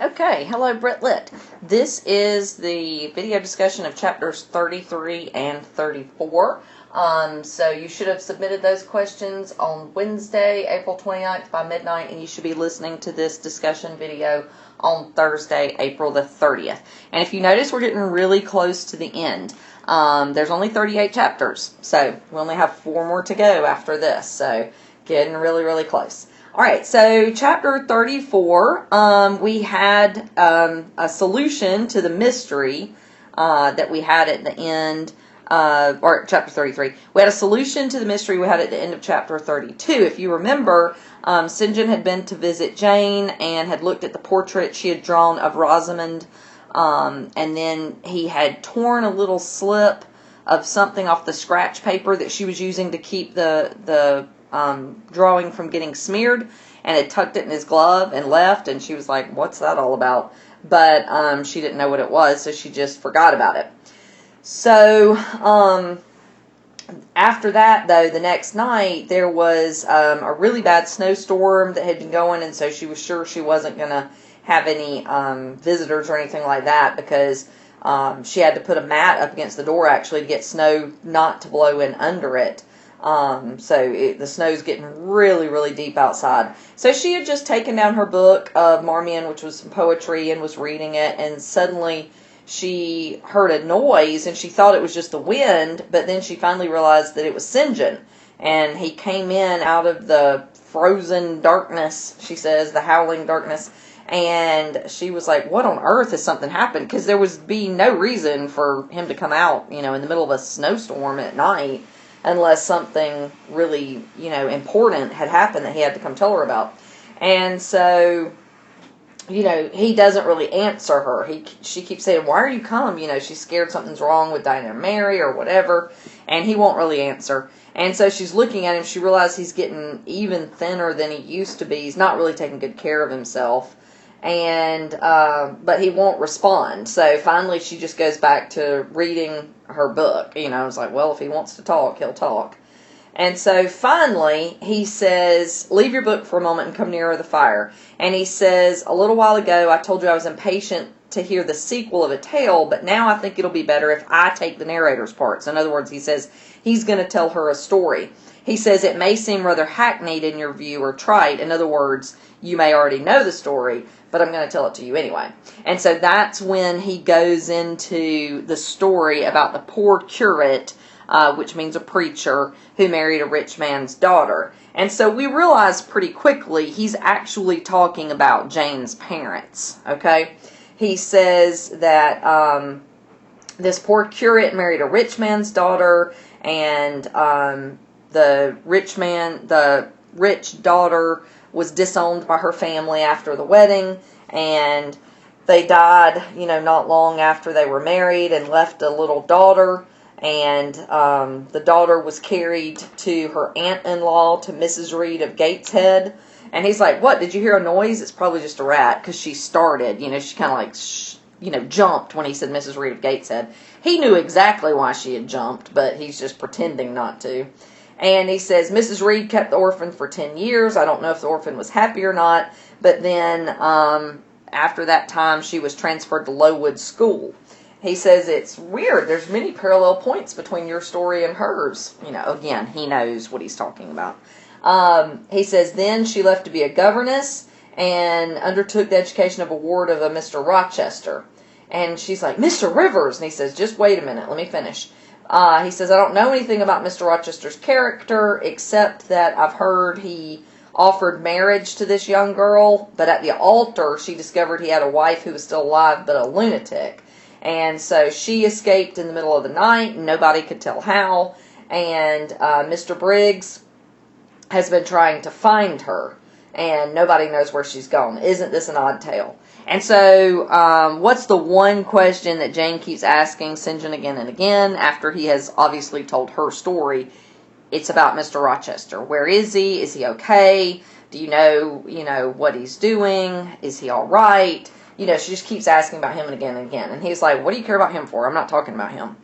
Okay, hello Brit Lit. This is the video discussion of chapters 33 and 34. So you should have submitted those questions on Wednesday, April 29th by midnight, and you should be listening to this discussion video on Thursday, April the 30th. And if you notice, we're getting really close to the end. There's only 38 chapters, so we only have 4 more to go after this, so getting really, really close. All right, so chapter 34, we had a solution to the mystery that we had at the end, or chapter 33. We had a solution to the mystery we had at the end of chapter 32. If you remember, St. John had been to visit Jane and had looked at the portrait she had drawn of Rosamond, and then he had torn a little slip of something off the scratch paper that she was using to keep the drawing from getting smeared, and had tucked it in his glove and left, and she was like, what's that all about? But she didn't know what it was, so she just forgot about it. So after that, though, the next night, there was a really bad snowstorm that had been going, and so she was sure she wasn't going to have any visitors or anything like that, because she had to put a mat up against the door, actually, to get snow not to blow in under it. The snow's getting really, really deep outside. So she had just taken down her book of Marmion, which was some poetry, and was reading it, and suddenly she heard a noise, and she thought it was just the wind, but then she finally realized that it was St. John, and he came in out of the frozen darkness, she says, the howling darkness, and she was like, what on earth has something happened? Because there was no reason for him to come out, in the middle of a snowstorm at night, unless something really, important had happened that he had to come tell her about. And so, he doesn't really answer her. She keeps saying, why are you come? She's scared something's wrong with Diana and Mary or whatever, and he won't really answer. And so she's looking at him. She realizes he's getting even thinner than he used to be. He's not really taking good care of himself. And but he won't respond. So finally she just goes back to reading her book. I was like, well, if he wants to talk, he'll talk. And so finally he says, leave your book for a moment and come nearer the fire. And he says, a little while ago I told you I was impatient to hear the sequel of a tale, but now I think it'll be better if I take the narrator's parts. In other words, he says he's going to tell her a story. He says it may seem rather hackneyed in your view or trite. In other words, you may already know the story, but I'm going to tell it to you anyway. And so that's when he goes into the story about the poor curate, which means a preacher, who married a rich man's daughter. And so we realize pretty quickly he's actually talking about Jane's parents, okay? He says that this poor curate married a rich man's daughter, and the rich daughter was disowned by her family after the wedding, and they died, not long after they were married, and left a little daughter, and the daughter was carried to her aunt-in-law, to Mrs. Reed of Gateshead. And he's like, what, did you hear a noise? It's probably just a rat, because she started, she kind of like, jumped when he said Mrs. Reed of Gateshead. He knew exactly why she had jumped, but he's just pretending not to. And he says, Mrs. Reed kept the orphan for 10 years. I don't know if the orphan was happy or not. But then after that time, she was transferred to Lowood School. He says, it's weird. There's many parallel points between your story and hers. Again, he knows what he's talking about. He says, then she left to be a governess and undertook the education of a ward of a Mr. Rochester. And she's like, Mr. Rivers. And he says, just wait a minute. Let me finish. He says, I don't know anything about Mr. Rochester's character, except that I've heard he offered marriage to this young girl, but at the altar she discovered he had a wife who was still alive, but a lunatic. And so she escaped in the middle of the night, and nobody could tell how, and Mr. Briggs has been trying to find her, and nobody knows where she's gone. Isn't this an odd tale? And so, what's the one question that Jane keeps asking St. John again and again after he has obviously told her story? It's about Mr. Rochester. Where is he? Is he okay? Do you know, what he's doing? Is he all right? She just keeps asking about him and again and again. And he's like, what do you care about him for? I'm not talking about him.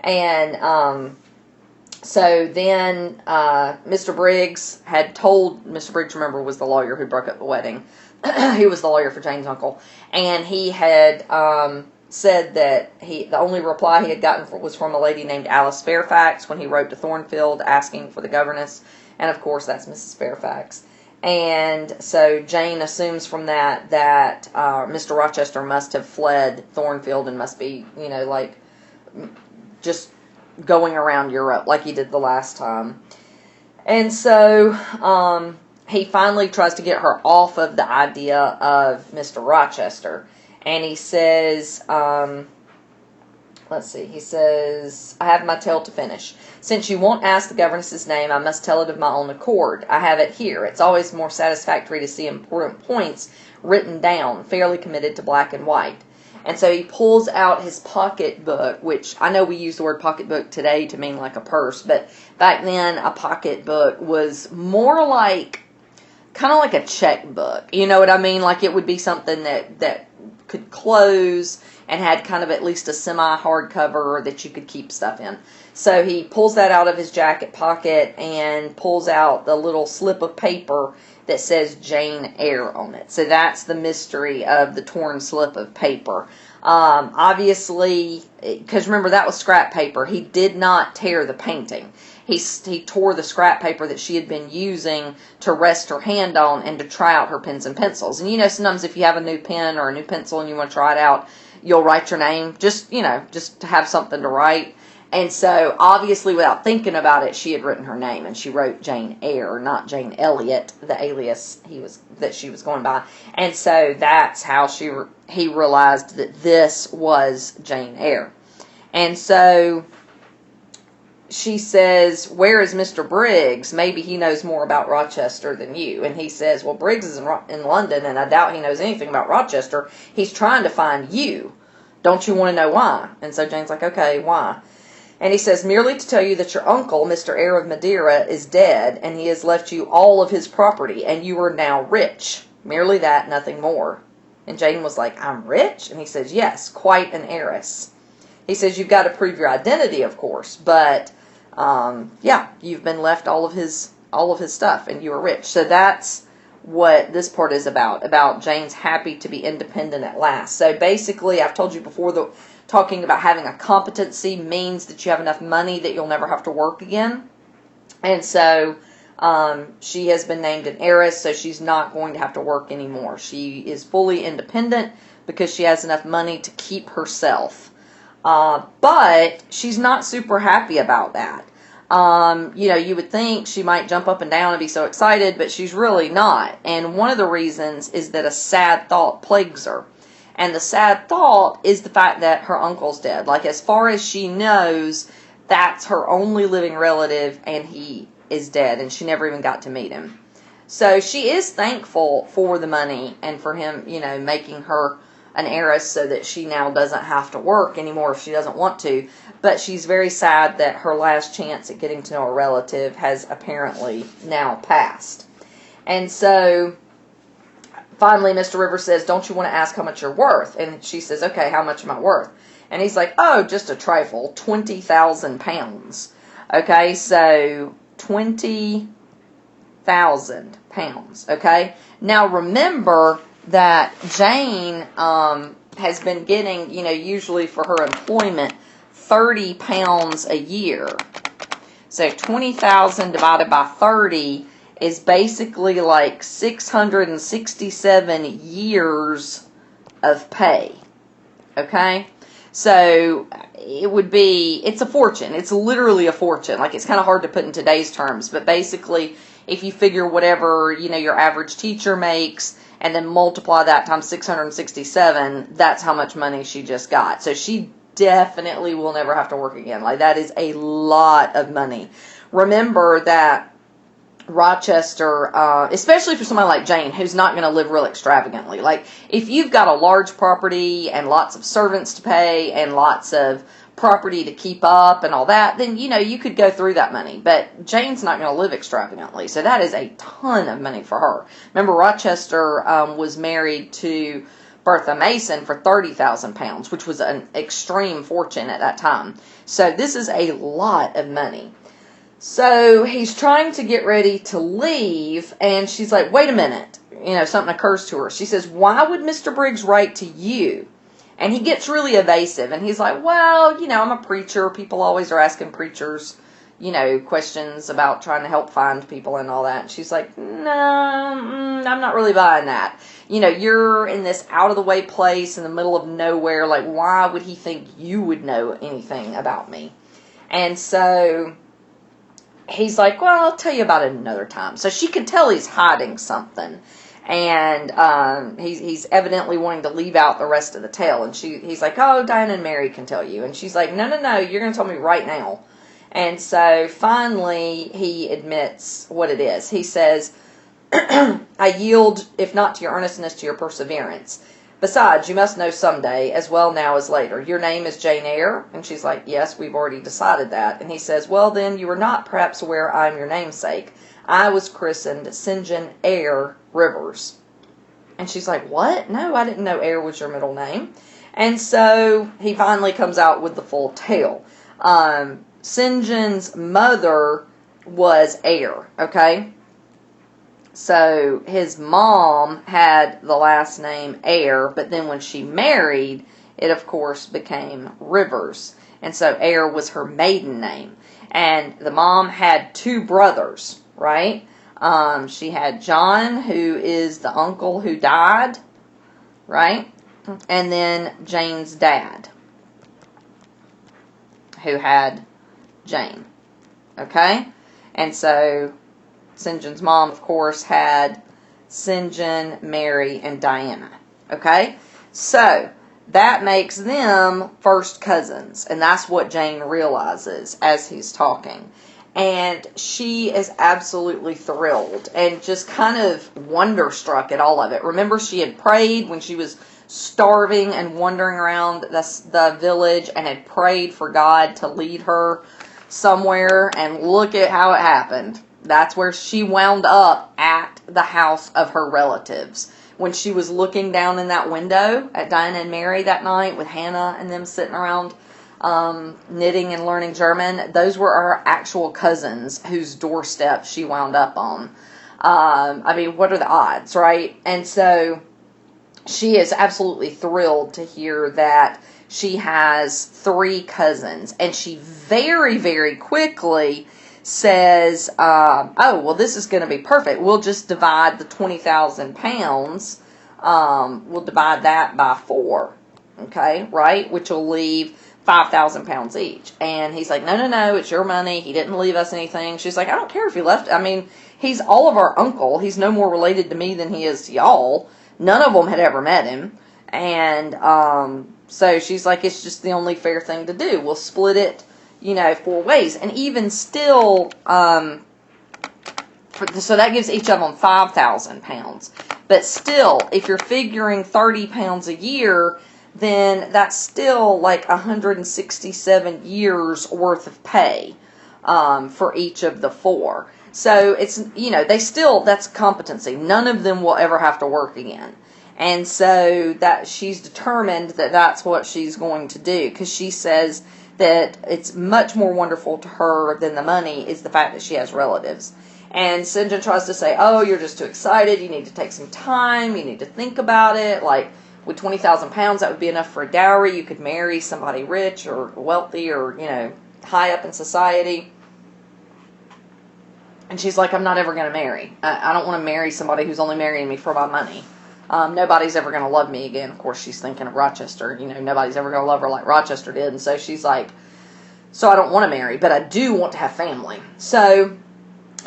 And, so then Mr. Briggs had told, Mr. Briggs, remember, was the lawyer who broke up the wedding, he was the lawyer for Jane's uncle, and he had said that the only reply he had gotten was from a lady named Alice Fairfax when he wrote to Thornfield asking for the governess, and of course that's Mrs. Fairfax. And so Jane assumes from that Mr. Rochester must have fled Thornfield and must be, like just going around Europe like he did the last time. And so he finally tries to get her off of the idea of Mr. Rochester. And he says, he says, I have my tale to finish. Since you won't ask the governess's name, I must tell it of my own accord. I have it here. It's always more satisfactory to see important points written down, fairly committed to black and white. And so he pulls out his pocketbook, which I know we use the word pocketbook today to mean like a purse, but back then a pocketbook was more like, kind of like a checkbook. You know what I mean? Like it would be something that could close and had kind of at least a semi-hardcover that you could keep stuff in. So he pulls that out of his jacket pocket and pulls out the little slip of paper that says Jane Eyre on it. So that's the mystery of the torn slip of paper. Obviously, because remember that was scrap paper, he did not tear the painting. He tore the scrap paper that she had been using to rest her hand on and to try out her pens and pencils. And sometimes if you have a new pen or a new pencil and you want to try it out, you'll write your name, just to have something to write. And so, obviously, without thinking about it, she had written her name, and she wrote Jane Eyre, not Jane Elliot, the alias that she was going by. And so that's how he realized that this was Jane Eyre. And so she says, where is Mr. Briggs? Maybe he knows more about Rochester than you. And he says, well, Briggs is in London, and I doubt he knows anything about Rochester. He's trying to find you. Don't you want to know why? And so Jane's like, okay, why? And he says, merely to tell you that your uncle, Mr. Eyre of Madeira, is dead, and he has left you all of his property, and you are now rich. Merely that, nothing more. And Jane was like, I'm rich? And he says, yes, quite an heiress. He says, you've got to prove your identity, of course, but, you've been left all of his stuff, and you are rich. So that's what this part is about Jane's happy to be independent at last. So basically, I've told you before, talking about having a competency means that you have enough money that you'll never have to work again. And so she has been named an heiress, so she's not going to have to work anymore. She is fully independent because she has enough money to keep herself. But she's not super happy about that. You would think she might jump up and down and be so excited, but she's really not. And one of the reasons is that a sad thought plagues her. And the sad thought is the fact that her uncle's dead. Like, as far as she knows, that's her only living relative, and he is dead, and she never even got to meet him. So she is thankful for the money and for him, making her an heiress so that she now doesn't have to work anymore if she doesn't want to. But she's very sad that her last chance at getting to know a relative has apparently now passed. And so finally, Mr. Rivers says, don't you want to ask how much you're worth? And she says, okay, how much am I worth? And he's like, oh, just a trifle, 20,000 pounds. Okay, so 20,000 pounds, okay? Now, remember that Jane has been getting, usually for her employment, 30 pounds a year. So 20,000 divided by 30 is basically like 667 years of pay. Okay? So it's a fortune. It's literally a fortune. Like, it's kind of hard to put in today's terms, but basically, if you figure whatever, your average teacher makes and then multiply that times 667, that's how much money she just got. So she definitely will never have to work again. Like, that is a lot of money. Remember that Rochester, especially for somebody like Jane, who's not going to live real extravagantly. Like, if you've got a large property and lots of servants to pay and lots of property to keep up and all that, then, you could go through that money. But Jane's not going to live extravagantly, so that is a ton of money for her. Remember, Rochester was married to Bertha Mason for 30,000 pounds, which was an extreme fortune at that time. So this is a lot of money. So he's trying to get ready to leave, and she's like, wait a minute. Something occurs to her. She says, why would Mr. Briggs write to you? And he gets really evasive, and he's like, well, I'm a preacher. People always are asking preachers, questions about trying to help find people and all that. And she's like, no, I'm not really buying that. You're in this out-of-the-way place in the middle of nowhere. Like, why would he think you would know anything about me? And so he's like, well, I'll tell you about it another time. So she can tell he's hiding something. And he's evidently wanting to leave out the rest of the tale. And he's like, oh, Diana and Mary can tell you. And she's like, no, you're going to tell me right now. And so finally he admits what it is. He says, I yield, if not to your earnestness, to your perseverance. Besides, you must know someday, as well now as later. Your name is Jane Eyre? And she's like, yes, we've already decided that. And he says, well, then you are not perhaps aware I am your namesake. I was christened St. John Eyre Rivers. And she's like, what? No, I didn't know Eyre was your middle name. And so he finally comes out with the full tale. St. John's mother was Eyre, okay? So his mom had the last name Eyre, but then when she married, it of course became Rivers. And so Eyre was her maiden name. And the mom had two brothers, right? She had John, who is the uncle who died, right? And then Jane's dad, who had Jane, okay? And so St. John's mom, of course, had St. John, Mary, and Diana, okay? So that makes them first cousins, and that's what Jane realizes as he's talking. And she is absolutely thrilled and just kind of wonderstruck at all of it. Remember, she had prayed when she was starving and wandering around the village and had prayed for God to lead her somewhere, and look at how it happened. That's where she wound up, at the house of her relatives. When she was looking down in that window at Diana and Mary that night with Hannah and them sitting around knitting and learning German, those were our actual cousins whose doorstep she wound up on. I mean, what are the odds, right? And so she is absolutely thrilled to hear that she has 3 cousins. And she very, very quickly says, oh, well, this is going to be perfect. We'll just divide the 20,000 pounds. We'll divide that by 4. Okay, right? Which will leave 5,000 pounds each. And he's like, no, it's your money. He didn't leave us anything. She's like, I don't care if he left. I mean, he's all of our uncle. He's no more related to me than he is to y'all. None of them had ever met him. And so she's like, it's just the only fair thing to do. We'll split it, 4 ways. And even still, so that gives each of them 5,000 pounds. But still, if you're figuring 30 pounds a year, then that's still like 167 years worth of pay for each of the 4. So it's, they still, that's competency. None of them will ever have to work again. And so that she's determined that that's what she's going to do, because she says that it's much more wonderful to her than the money is the fact that she has relatives. And St. John tries to say, oh, you're just too excited. You need to take some time. You need to think about it. Like, with 20,000 pounds, that would be enough for a dowry. You could marry somebody rich or wealthy or, high up in society. And she's like, I'm not ever going to marry. I don't want to marry somebody who's only marrying me for my money. Nobody's ever going to love me again. Of course, she's thinking of Rochester. Nobody's ever going to love her like Rochester did. And so she's like, so I don't want to marry, but I do want to have family. So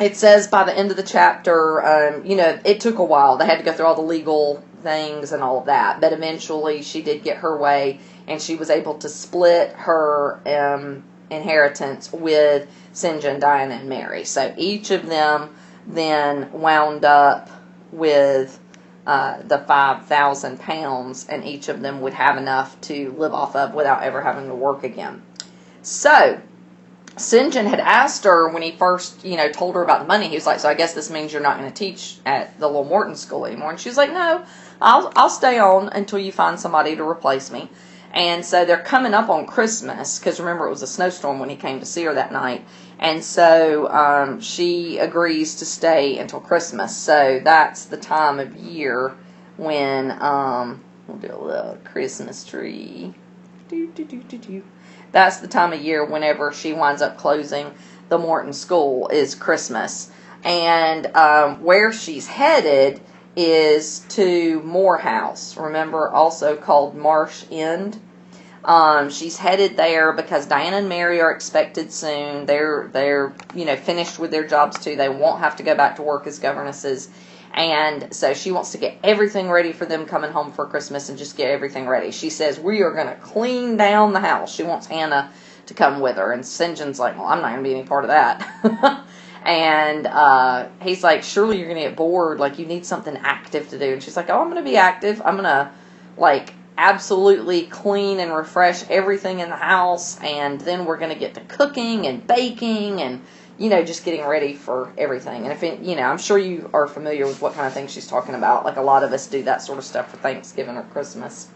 it says by the end of the chapter, it took a while. They had to go through all the legal things and all of that. But eventually she did get her way, and she was able to split her inheritance with St. John, Diana, and Mary. So each of them then wound up with the 5,000 pounds, and each of them would have enough to live off of without ever having to work again. So St. John had asked her when he first, told her about the money. He was like, so I guess this means you're not going to teach at the Little Morton School anymore. And she was like, no, I'll stay on until you find somebody to replace me. And so they're coming up on Christmas, because remember, it was a snowstorm when he came to see her that night. And so she agrees to stay until Christmas. So that's the time of year when we'll do a little Christmas tree. That's the time of year whenever she winds up closing the Morton School is Christmas. And where she's headed is to Morehouse, remember, also called Marsh End. She's headed there because Diana and Mary are expected soon. They're finished with their jobs too. They won't have to go back to work as governesses. And so she wants to get everything ready for them coming home for Christmas and just get everything ready. She says, we are going to clean down the house. She wants Hannah to come with her. And St. John's like, well, I'm not going to be any part of that. And he's like, surely you're going to get bored. Like, you need something active to do. And she's like, oh, I'm going to be active. I'm going to, absolutely clean and refresh everything in the house. And then we're going to get to cooking and baking and, just getting ready for everything. And if I'm sure you are familiar with what kind of things she's talking about. Like, a lot of us do that sort of stuff for Thanksgiving or Christmas.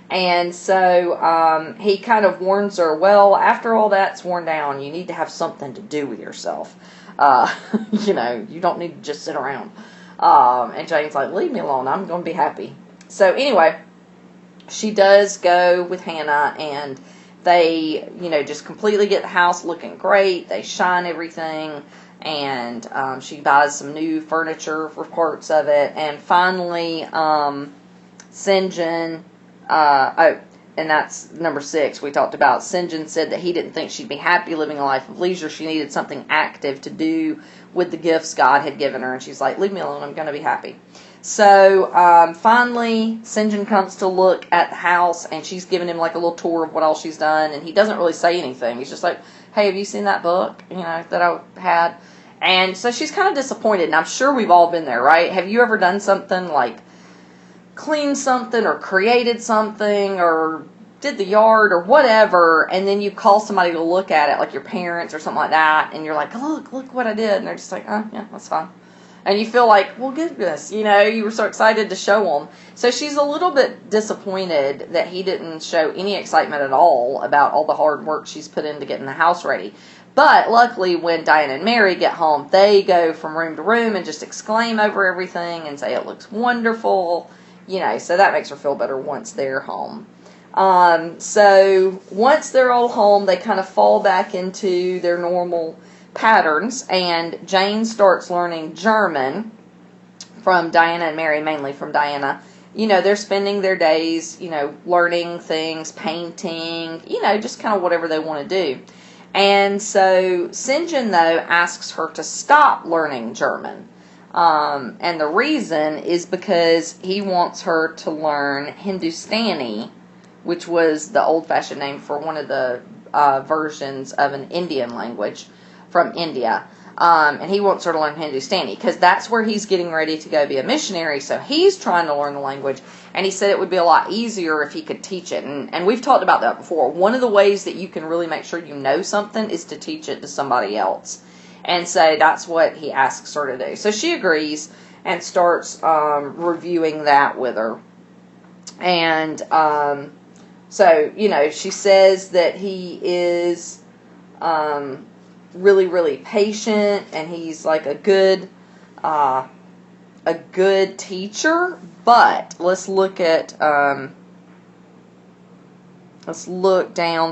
And so he kind of warns her, well, after all that's worn down, you need to have something to do with yourself. You don't need to just sit around. And Jane's like, leave me alone. I'm going to be happy. So anyway, she does go with Hannah, and they, just completely get the house looking great. They shine everything, and she buys some new furniture for parts of it. And finally, St. John, and that's number 6 we talked about. St. John said that he didn't think she'd be happy living a life of leisure. She needed something active to do with the gifts God had given her. And she's like, leave me alone, I'm going to be happy. So finally, St. John comes to look at the house, and she's giving him a little tour of what all she's done. And he doesn't really say anything. He's just like, hey, have you seen that book, that I had? And so she's kind of disappointed. And I'm sure we've all been there, right? Have you ever done something like cleaned something or created something or did the yard or whatever, and then you call somebody to look at it, like your parents or something like that, and you're like, look what I did, and they're just like, oh, yeah, that's fine. And you feel like, well, goodness, you were so excited to show them. So she's a little bit disappointed that he didn't show any excitement at all about all the hard work she's put into getting the house ready. But luckily, when Diana and Mary get home, they go from room to room and just exclaim over everything and say it looks wonderful. So that makes her feel better once they're home. So once they're all home, they kind of fall back into their normal patterns, and Jane starts learning German from Diana and Mary, mainly from Diana. They're spending their days, learning things, painting, just kind of whatever they want to do. And so St. John, though, asks her to stop learning German. And the reason is because he wants her to learn Hindustani, which was the old-fashioned name for one of the versions of an Indian language from India. And he wants her to learn Hindustani because that's where he's getting ready to go be a missionary. So he's trying to learn the language. And he said it would be a lot easier if he could teach it. And we've talked about that before. One of the ways that you can really make sure you know something is to teach it to somebody else. And so that's what he asks her to do. So she agrees and starts reviewing that with her. And so, she says that he is really, really patient, and he's like a good teacher. But let's look down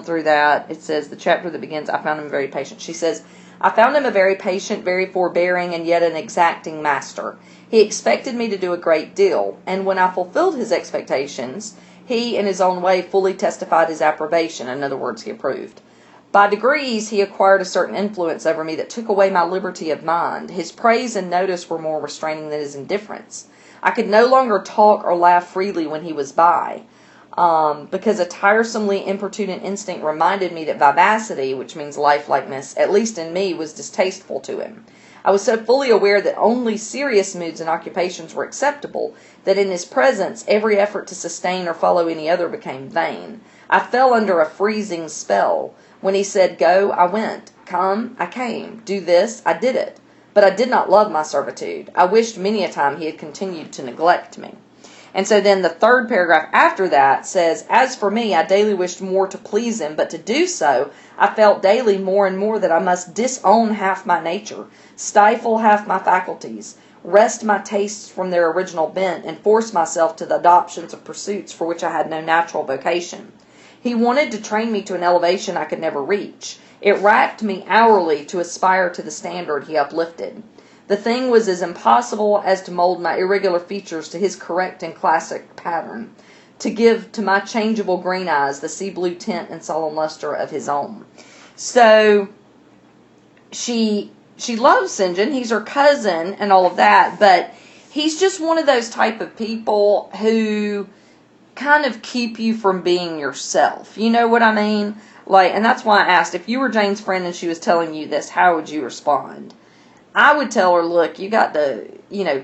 through that. It says, the chapter that begins, I found him very patient. She says, I found him a very patient, very forbearing, and yet an exacting master. He expected me to do a great deal, and when I fulfilled his expectations, he, in his own way, fully testified his approbation. In other words, he approved. By degrees, he acquired a certain influence over me that took away my liberty of mind. His praise and notice were more restraining than his indifference. I could no longer talk or laugh freely when he was by, because a tiresomely importunate instinct reminded me that vivacity, which means lifelikeness, at least in me, was distasteful to him. I was so fully aware that only serious moods and occupations were acceptable, that in his presence every effort to sustain or follow any other became vain. I fell under a freezing spell. When he said, go, I went. Come, I came. Do this, I did it. But I did not love my servitude. I wished many a time he had continued to neglect me. And so then the third paragraph after that says, as for me, I daily wished more to please him, but to do so, I felt daily more and more that I must disown half my nature, stifle half my faculties, wrest my tastes from their original bent, and force myself to the adoptions of pursuits for which I had no natural vocation. He wanted to train me to an elevation I could never reach. It racked me hourly to aspire to the standard he uplifted. The thing was as impossible as to mold my irregular features to his correct and classic pattern, to give to my changeable green eyes the sea blue tint and solemn luster of his own. So she loves St. John. He's her cousin and all of that, but he's just one of those type of people who kind of keep you from being yourself. You know what I mean? Like, and that's why I asked, if you were Jane's friend and she was telling you this, how would you respond? I would tell her, look, you got to,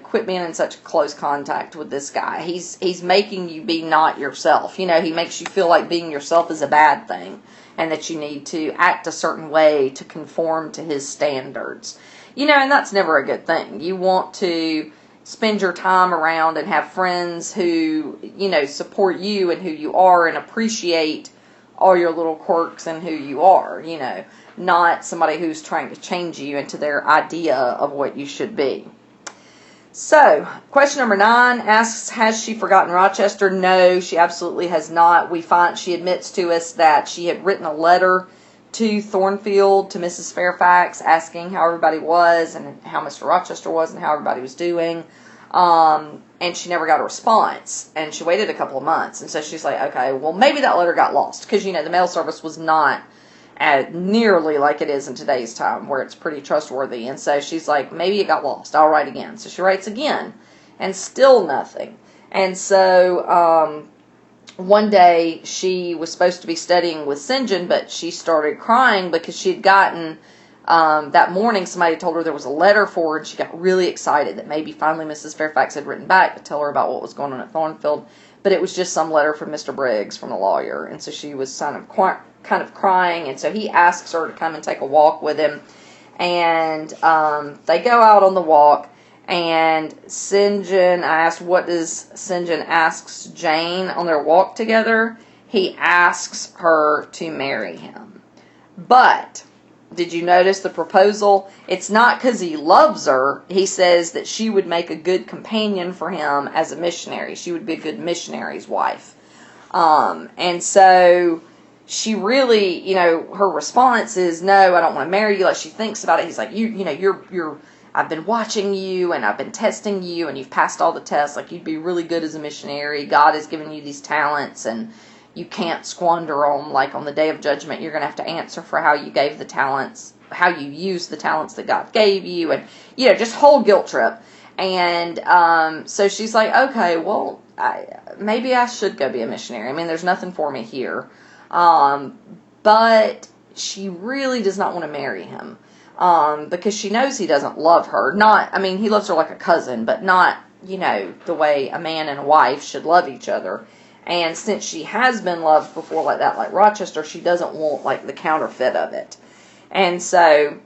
quit being in such close contact with this guy. He's making you be not yourself. He makes you feel like being yourself is a bad thing and that you need to act a certain way to conform to his standards. And that's never a good thing. You want to spend your time around and have friends who, support you and who you are and appreciate all your little quirks and who you are, not somebody who's trying to change you into their idea of what you should be. So, question number 9 asks, has she forgotten Rochester? No, she absolutely has not. She admits to us that she had written a letter to Thornfield, to Mrs. Fairfax, asking how everybody was and how Mr. Rochester was and how everybody was doing. And she never got a response, and she waited a couple of months, and so she's like, okay, well, maybe that letter got lost, because, the mail service was not nearly like it is in today's time, where it's pretty trustworthy, and so she's like, maybe it got lost, I'll write again. So she writes again, and still nothing. And so, one day, she was supposed to be studying with St. John, but she started crying because she had gotten, that morning, somebody told her there was a letter for her, and she got really excited that maybe finally Mrs. Fairfax had written back to tell her about what was going on at Thornfield, but it was just some letter from Mr. Briggs, from the lawyer, and so she was kind of crying, and so he asks her to come and take a walk with him, and they go out on the walk, and St. John, I asked, what does St. John asks Jane on their walk together? He asks her to marry him. But did you notice the proposal? It's not because he loves her. He says that she would make a good companion for him as a missionary. She would be a good missionary's wife. And so she really, her response is, no, I don't want to marry you. Like, she thinks about it. He's like, you're I've been watching you and I've been testing you and you've passed all the tests. Like, you'd be really good as a missionary. God has given you these talents and you can't squander them. Like, on the day of judgment, you're going to have to answer for how you gave the talents, how you used the talents that God gave you, and, just whole guilt trip. And so she's like, okay, well, maybe I should go be a missionary. I mean, there's nothing for me here. But she really does not want to marry him, because she knows he doesn't love her. He loves her like a cousin, but not, the way a man and a wife should love each other. And since she has been loved before like that, like Rochester, she doesn't want, like, the counterfeit of it. And so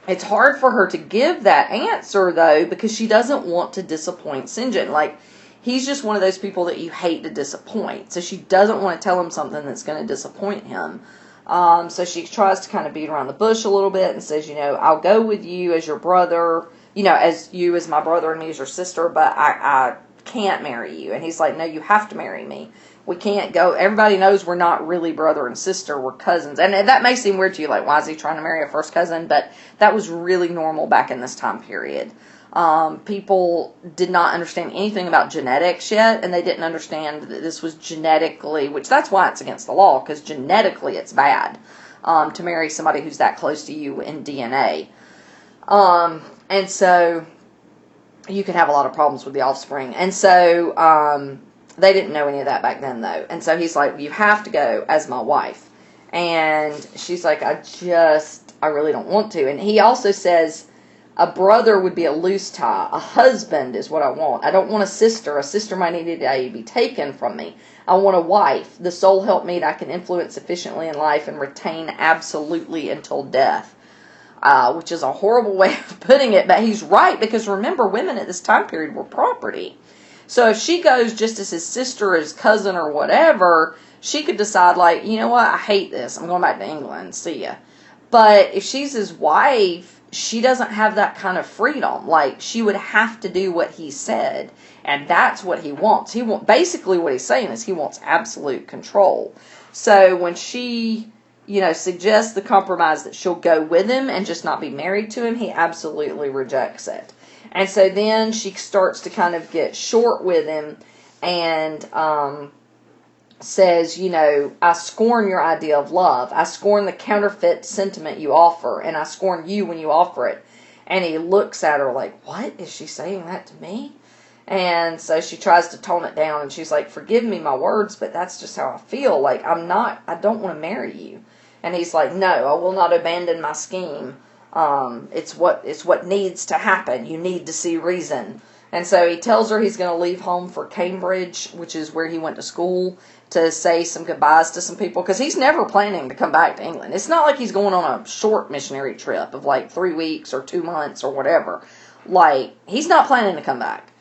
it's hard for her to give that answer, though, because she doesn't want to disappoint St. John. Like, he's just one of those people that you hate to disappoint. So she doesn't want to tell him something that's going to disappoint him. So she tries to kind of beat around the bush a little bit and says, I'll go with you as your brother, as you as my brother and me as your sister, but I can't marry you. And he's like, no, you have to marry me. We can't go. Everybody knows we're not really brother and sister. We're cousins. And that may seem weird to you, like, why is he trying to marry a first cousin? But that was really normal back in this time period. People did not understand anything about genetics yet, and they didn't understand that this was genetically, which that's why it's against the law, because genetically it's bad to marry somebody who's that close to you in DNA. And so you could have a lot of problems with the offspring. And so they didn't know any of that back then, though. And so he's like, you have to go as my wife. And she's like, I really don't want to. And he also says, a brother would be a loose tie. A husband is what I want. I don't want a sister. A sister might need to be taken from me. I want a wife, the sole helpmate I can influence efficiently in life and retain absolutely until death. Which is a horrible way of putting it, but he's right, because remember, women at this time period were property. So if she goes just as his sister or his cousin or whatever, she could decide, like, you know what, I hate this. I'm going back to England. See ya. But if she's his wife, she doesn't have that kind of freedom. Like, she would have to do what he said. And that's what he wants. Basically what he's saying is he wants absolute control. So when she, suggests the compromise that she'll go with him and just not be married to him, he absolutely rejects it. And so then she starts to kind of get short with him and says, I scorn your idea of love. I scorn the counterfeit sentiment you offer, and I scorn you when you offer it. And he looks at her like, what? Is she saying that to me? And so she tries to tone it down, and she's like, forgive me my words, but that's just how I feel. Like, I don't want to marry you. And he's like, no, I will not abandon my scheme. It's what needs to happen. You need to see reason. And so he tells her he's going to leave home for Cambridge, which is where he went to school, to say some goodbyes to some people, because he's never planning to come back to England. It's not like he's going on a short missionary trip of like 3 weeks or 2 months or whatever. Like, he's not planning to come back.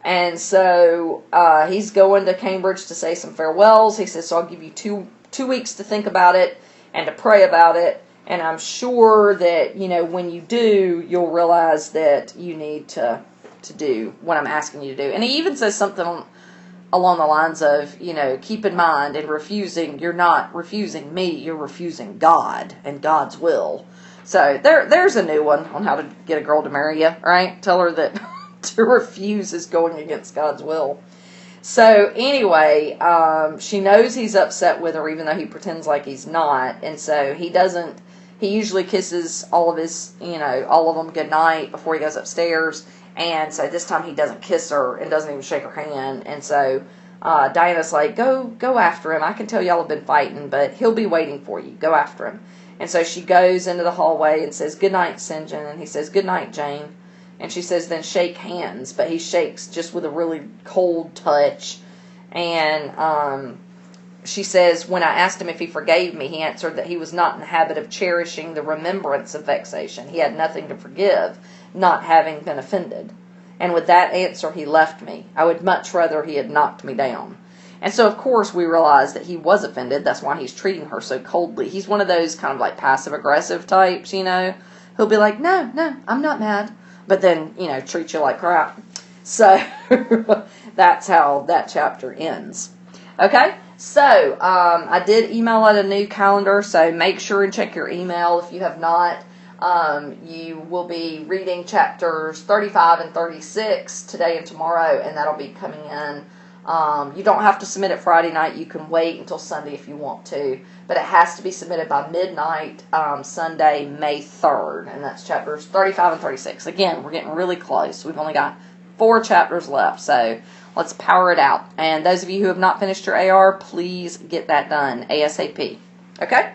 And so he's going to Cambridge to say some farewells. He says, so I'll give you two weeks to think about it and to pray about it. And I'm sure that, when you do, you'll realize that you need to do what I'm asking you to do. And he even says something along the lines of, keep in mind, in refusing, you're not refusing me, you're refusing God and God's will. So there's a new one on how to get a girl to marry you, right? Tell her that to refuse is going against God's will. So anyway, she knows he's upset with her, even though he pretends like he's not. And so he usually kisses all of them goodnight before he goes upstairs. And so this time he doesn't kiss her and doesn't even shake her hand. And so Diana's like, go after him. I can tell y'all have been fighting, but he'll be waiting for you. Go after him. And so she goes into the hallway and says, good night, St. John. And he says, good night, Jane. And she says, then shake hands. But he shakes just with a really cold touch. And she says, when I asked him if he forgave me, he answered that he was not in the habit of cherishing the remembrance of vexation. He had nothing to forgive, not having been offended. And with that answer, he left me. I would much rather he had knocked me down. And so, of course, we realize that he was offended. That's why he's treating her so coldly. He's one of those kind of like passive-aggressive types, He'll be like, no, I'm not mad. But then, treat you like crap. So, that's how that chapter ends. Okay? So, I did email out a new calendar, so make sure and check your email if you have not. You will be reading chapters 35 and 36 today and tomorrow, and that'll be coming in. You don't have to submit it Friday night. You can wait until Sunday if you want to, but it has to be submitted by midnight Sunday, May 3rd, and that's chapters 35 and 36. Again, we're getting really close. We've only got 4 chapters left, so let's power it out. And those of you who have not finished your AR, please get that done ASAP. Okay?